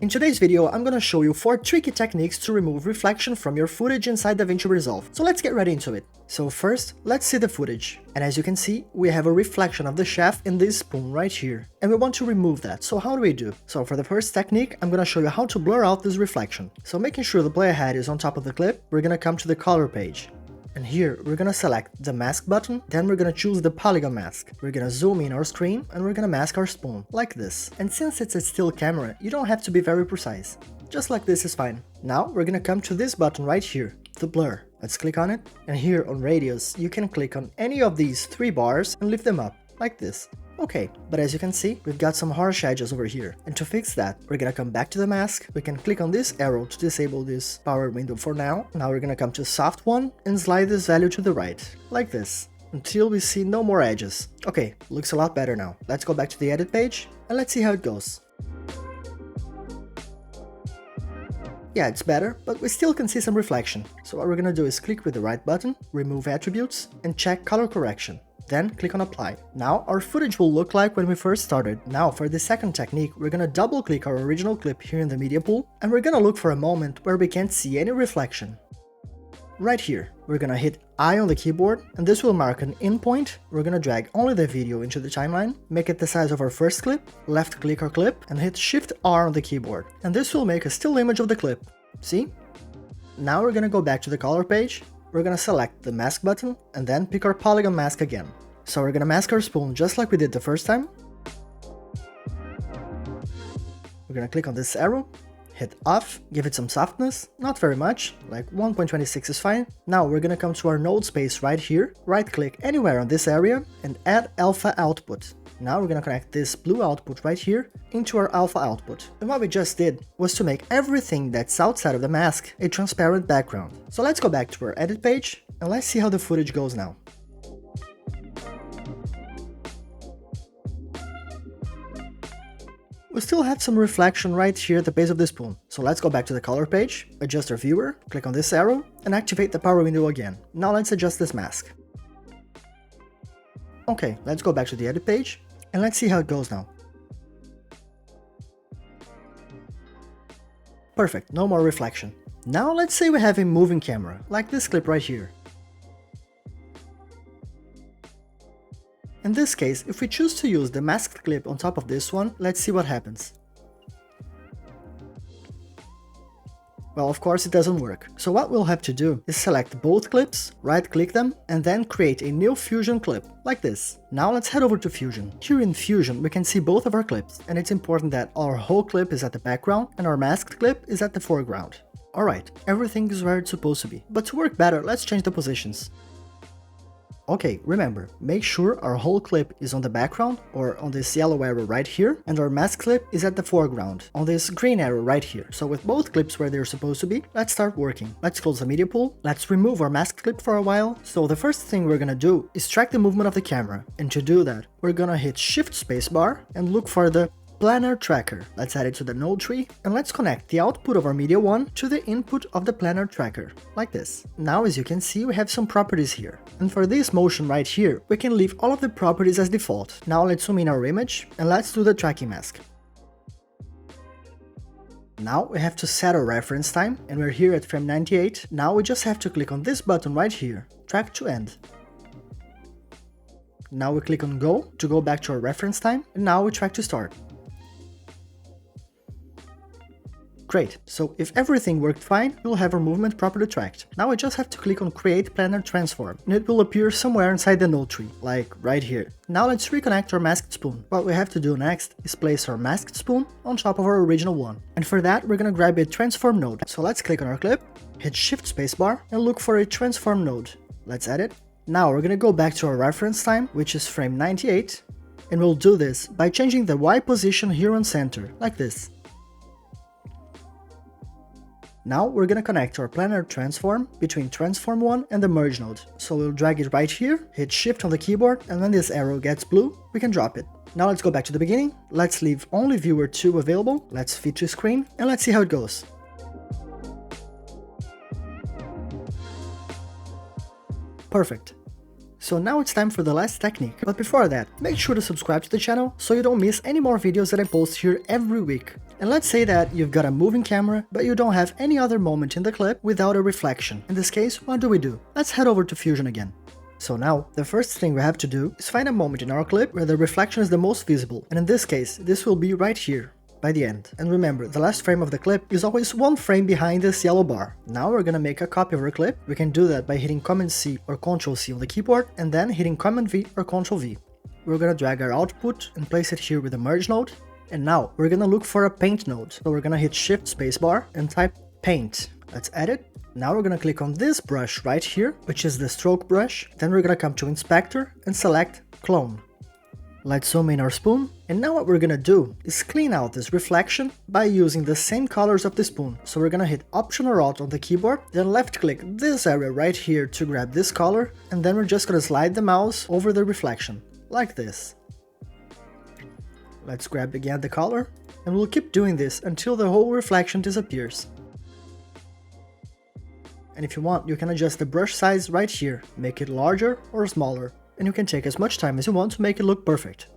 In today's video, I'm gonna show you 4 tricky techniques to remove reflection from your footage inside DaVinci Resolve. So let's get right into it. So first, let's see the footage. And as you can see, we have a reflection of the chef in this spoon right here. And we want to remove that, so how do we do? So for the first technique, I'm gonna show you how to blur out this reflection. So making sure the playhead is on top of the clip, we're gonna come to the color page. And here, we're gonna select the mask button, then we're gonna choose the polygon mask. We're gonna zoom in our screen, and we're gonna mask our spoon, like this. And since it's a still camera, you don't have to be very precise. Just like this is fine. Now, we're gonna come to this button right here, the blur. Let's click on it, and here on radius, you can click on any of these 3 bars and lift them up, like this. Okay, but as you can see, we've got some harsh edges over here, and to fix that, we're gonna come back to the mask, we can click on this arrow to disable this power window for now. Now we're gonna come to soft one and slide this value to the right, like this, until we see no more edges. Okay, looks a lot better now. Let's go back to the edit page, and let's see how it goes. Yeah, it's better, but we still can see some reflection. So what we're gonna do is click with the right button, remove attributes, and check color correction. Then click on apply. Now our footage will look like when we first started. Now for the second technique, we're gonna double click our original clip here in the media pool, and we're gonna look for a moment where we can't see any reflection. Right here, we're gonna hit I on the keyboard, and this will mark an in point. We're gonna drag only the video into the timeline, make it the size of our first clip, left click our clip, and hit Shift R on the keyboard. And this will make a still image of the clip. See? Now we're gonna go back to the color page. We're gonna select the mask button and then pick our polygon mask again. So we're gonna mask our spoon just like we did the first time. We're gonna click on this arrow, hit off, give it some softness, not very much, like 1.26 is fine. Now we're gonna come to our node space right here, right click anywhere on this area and add alpha output. Now we're gonna connect this blue output right here into our alpha output. And what we just did was to make everything that's outside of the mask a transparent background. So let's go back to our edit page and let's see how the footage goes now. We still have some reflection right here at the base of the spoon. So let's go back to the color page, adjust our viewer, click on this arrow, and activate the power window again. Now let's adjust this mask. Okay, let's go back to the edit page, and let's see how it goes now. Perfect, no more reflection. Now let's say we have a moving camera, like this clip right here. In this case, if we choose to use the masked clip on top of this one, let's see what happens. Well, of course it doesn't work. So what we'll have to do is select both clips, right-click them, and then create a new Fusion clip, like this. Now let's head over to Fusion. Here in Fusion, we can see both of our clips, and it's important that our whole clip is at the background and our masked clip is at the foreground. Alright, everything is where it's supposed to be. But to work better, let's change the positions. Okay, remember, make sure our whole clip is on the background, or on this yellow arrow right here, and our mask clip is at the foreground, on this green arrow right here. So with both clips where they're supposed to be, let's start working. Let's close the media pool, let's remove our mask clip for a while. So the first thing we're gonna do is track the movement of the camera, and to do that, we're gonna hit Shift Spacebar and look for the planar tracker. Let's add it to the node tree, and let's connect the output of our media 1 to the input of the planar tracker, like this. Now as you can see, we have some properties here. And for this motion right here, we can leave all of the properties as default. Now let's zoom in our image, and let's do the tracking mask. Now we have to set our reference time, and we're here at frame 98. Now we just have to click on this button right here, track to end. Now we click on go to go back to our reference time, and now we track to start. Great, so if everything worked fine, we'll have our movement properly tracked. Now I just have to click on Create Planar Transform, and it will appear somewhere inside the node tree, like right here. Now let's reconnect our masked spoon. What we have to do next is place our masked spoon on top of our original one. And for that, we're gonna grab a transform node. So let's click on our clip, hit Shift Spacebar, and look for a transform node. Let's add it. Now we're gonna go back to our reference time, which is frame 98, and we'll do this by changing the Y position here on center, like this. Now we're gonna connect our planar transform between transform 1 and the merge node. So we'll drag it right here, hit Shift on the keyboard, and when this arrow gets blue, we can drop it. Now let's go back to the beginning, let's leave only viewer 2 available, let's fit to screen, and let's see how it goes. Perfect. So now it's time for the last technique, but before that, make sure to subscribe to the channel so you don't miss any more videos that I post here every week. And let's say that you've got a moving camera, but you don't have any other moment in the clip without a reflection. In this case, what do? Let's head over to Fusion again. So now, the first thing we have to do is find a moment in our clip where the reflection is the most visible, and in this case, this will be right here, by the end. And remember, the last frame of the clip is always one frame behind this yellow bar. Now we're gonna make a copy of our clip. We can do that by hitting Command C or Ctrl C on the keyboard, and then hitting Command V or Ctrl V. We're gonna drag our output and place it here with the merge node. And now we're gonna look for a paint node. So we're gonna hit Shift spacebar and type paint. Let's add it. Now we're gonna click on this brush right here, which is the stroke brush. Then we're gonna come to inspector and select clone. Let's zoom in our spoon, and now what we're gonna do is clean out this reflection by using the same colors of the spoon. So we're gonna hit Option or Alt on the keyboard, then left click this area right here to grab this color, and then we're just gonna slide the mouse over the reflection, like this. Let's grab again the color, and we'll keep doing this until the whole reflection disappears. And if you want, you can adjust the brush size right here, make it larger or smaller, and you can take as much time as you want to make it look perfect.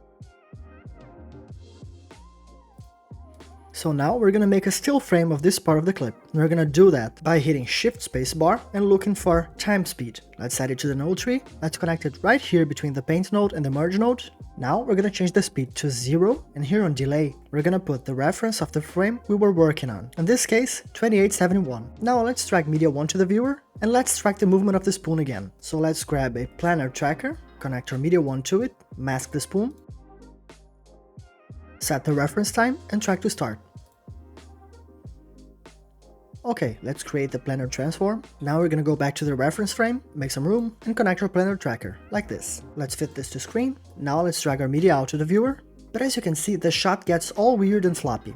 So now we're gonna make a still frame of this part of the clip. And we're gonna do that by hitting Shift spacebar and looking for time speed. Let's add it to the node tree. Let's connect it right here between the paint node and the merge node. Now we're gonna change the speed to 0, and here on delay, we're gonna put the reference of the frame we were working on. In this case, 2871. Now let's drag media 1 to the viewer, and let's track the movement of the spoon again. So let's grab a planar tracker, connect our media 1 to it, mask the spoon, set the reference time, and track to start. Okay, let's create the planar transform. Now we're gonna go back to the reference frame, make some room, and connect our planar tracker, like this. Let's fit this to screen. Now let's drag our media out to the viewer. But as you can see, the shot gets all weird and floppy.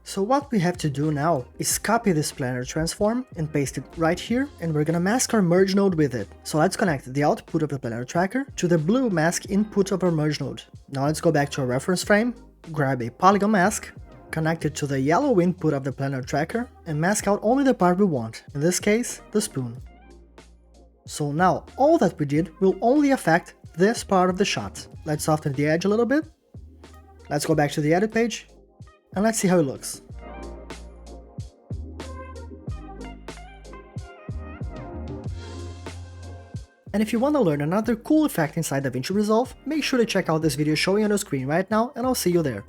So what we have to do now is copy this planar transform and paste it right here, and we're gonna mask our merge node with it. So let's connect the output of the planar tracker to the blue mask input of our merge node. Now let's go back to our reference frame, grab a polygon mask, connect it to the yellow input of the planar tracker, and mask out only the part we want, in this case, the spoon. So now, all that we did will only affect this part of the shot. Let's soften the edge a little bit. Let's go back to the edit page, and let's see how it looks. And if you want to learn another cool effect inside DaVinci Resolve, make sure to check out this video showing on your screen right now, and I'll see you there.